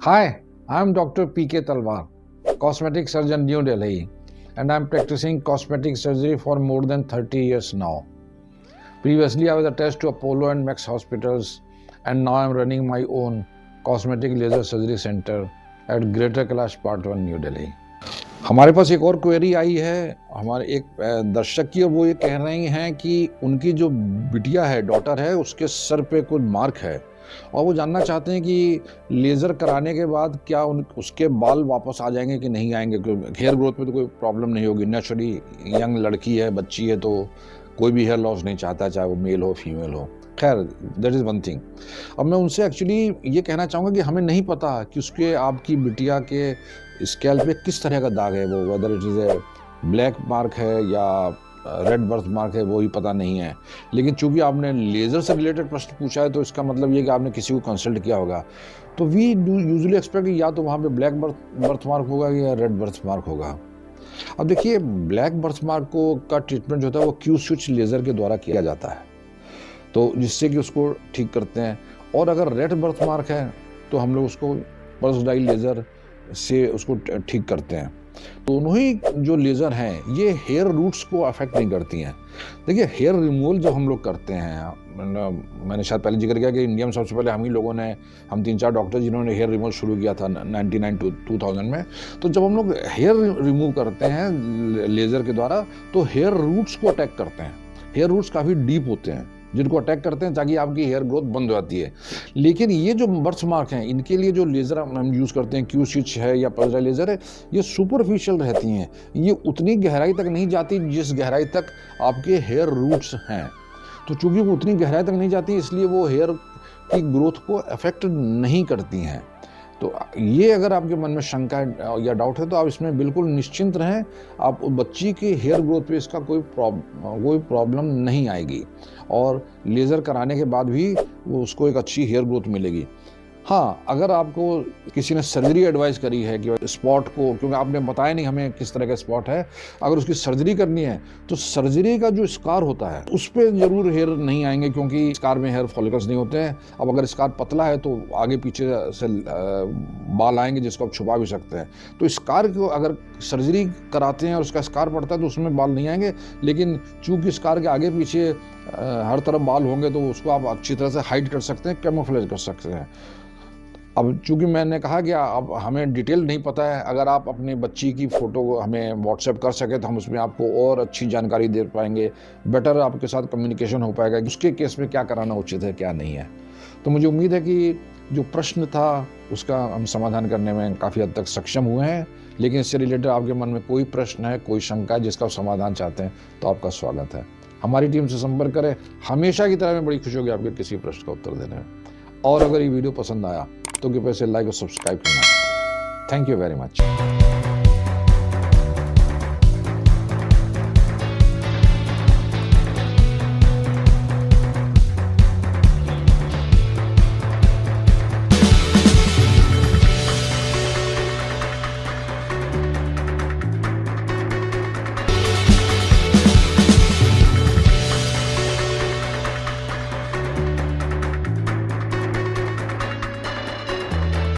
Hi, I'm Dr. P.K. Talwar, cosmetic surgeon, New Delhi, and I'm practicing cosmetic surgery for more than 30 years now. Previously, I was attached to Apollo and Max hospitals, and now I'm running my own cosmetic laser surgery center at Greater Kailash Part 1, New Delhi. हमारे पास एक और query आई है हमारे एक दर्शक की, और वो ये कह रही हैं कि उनकी जो बिटिया है, डॉटर है, उसके सर पे कोई मार्क है और वो जानना चाहते हैं कि लेज़र कराने के बाद क्या उसके बाल वापस आ जाएंगे कि नहीं आएंगे। हेयर ग्रोथ में तो कोई प्रॉब्लम नहीं होगी, नेचुरली यंग लड़की है, बच्ची है, तो कोई भी हेयर लॉस नहीं चाहता, चाहे वो मेल हो फीमेल हो। खैर, दैट इज़ वन थिंग। अब मैं उनसे एक्चुअली ये कहना चाहूँगा कि हमें नहीं पता कि उसके आपकी बिटिया के स्कैल्प पे किस तरह का दाग है, वो whether it is a black mark है या रेड बर्थ मार्क है, वो ही पता नहीं है। लेकिन चूंकि आपने लेज़र से रिलेटेड प्रश्न पूछा है तो इसका मतलब ये कि आपने किसी को कंसल्ट किया होगा। तो वी डू यूजुअली एक्सपेक्ट या तो वहाँ पे ब्लैक बर्थ मार्क होगा या रेड बर्थ मार्क होगा। अब देखिए, ब्लैक बर्थ मार्क को का ट्रीटमेंट जो होता है वो क्यू स्विच लेज़र के द्वारा किया जाता है, तो जिससे कि उसको ठीक करते हैं। और अगर रेड बर्थ मार्क है तो हम लोग उसको पल्स डाई लेज़र से उसको ठीक करते हैं। दोनों ही जो लेज़र हैं ये हेयर रूट्स को अफेक्ट नहीं करती हैं। देखिए, हेयर रिमूवल जो हम लोग करते हैं, मैंने शायद पहले जिक्र किया कि इंडिया में सबसे पहले हम 3-4 डॉक्टर जिन्होंने हेयर रिमूवल शुरू किया था 1999-2000 में। तो जब हम लोग हेयर रिमूव करते हैं लेज़र के द्वारा तो हेयर रूट्स को अटैक करते हैं। हेयर रूट्स काफ़ी डीप होते हैं जिनको अटैक करते हैं ताकि आपकी हेयर ग्रोथ बंद हो जाती है। लेकिन ये जो बर्थ मार्क हैं, इनके लिए जो लेज़र हम यूज़ करते हैं, क्यू स्विच है या पल्स डाई लेज़र है, ये सुपरफिशियल रहती हैं। ये उतनी गहराई तक नहीं जाती जिस गहराई तक आपके हेयर रूट्स हैं। तो चूंकि वो उतनी गहराई तक नहीं जाती, इसलिए वो हेयर की ग्रोथ को अफेक्ट नहीं करती हैं। तो ये अगर आपके मन में शंका या डाउट है तो आप इसमें बिल्कुल निश्चिंत रहें। आप बच्ची की हेयर ग्रोथ पे इसका कोई प्रॉब्लम नहीं आएगी और लेज़र कराने के बाद भी वो उसको एक अच्छी हेयर ग्रोथ मिलेगी। हाँ, अगर आपको किसी ने सर्जरी एडवाइस करी है कि स्पॉट को, क्योंकि आपने बताया नहीं हमें किस तरह का स्पॉट है, अगर उसकी सर्जरी करनी है तो सर्जरी का जो स्कार होता है उस पर जरूर हेयर नहीं आएंगे, क्योंकि स्कार में हेयर फॉलिकल्स नहीं होते हैं। अब अगर स्कार पतला है तो आगे पीछे से बाल आएंगे जिसको आप छुपा भी सकते हैं। तो स्कार को अगर सर्जरी कराते हैं और उसका स्कार पड़ता है तो उसमें बाल नहीं आएंगे। लेकिन चूंकि स्कार के आगे पीछे हर तरफ बाल होंगे तो उसको आप अच्छी तरह से हाइड कर सकते हैं, कैमोफ्लेज कर सकते हैं। अब चूंकि मैंने कहा कि अब हमें डिटेल नहीं पता है, अगर आप अपनी बच्ची की फ़ोटो हमें व्हाट्सएप कर सके तो हम उसमें आपको और अच्छी जानकारी दे पाएंगे, बेटर आपके साथ कम्युनिकेशन हो पाएगा कि उसके केस में क्या कराना उचित है, क्या नहीं है। तो मुझे उम्मीद है कि जो प्रश्न था उसका हम समाधान करने में काफ़ी हद तक सक्षम हुए हैं। लेकिन इससे रिलेटेड आपके मन में कोई प्रश्न है, कोई शंका है जिसका समाधान चाहते हैं तो आपका स्वागत है। हमारी टीम से संपर्क करें। हमेशा की तरह मैं बड़ी खुश होगी आपके किसी प्रश्न का उत्तर देने में। और अगर ये वीडियो पसंद आया तो कृपया से लाइक और सब्सक्राइब करना। Thank you very much.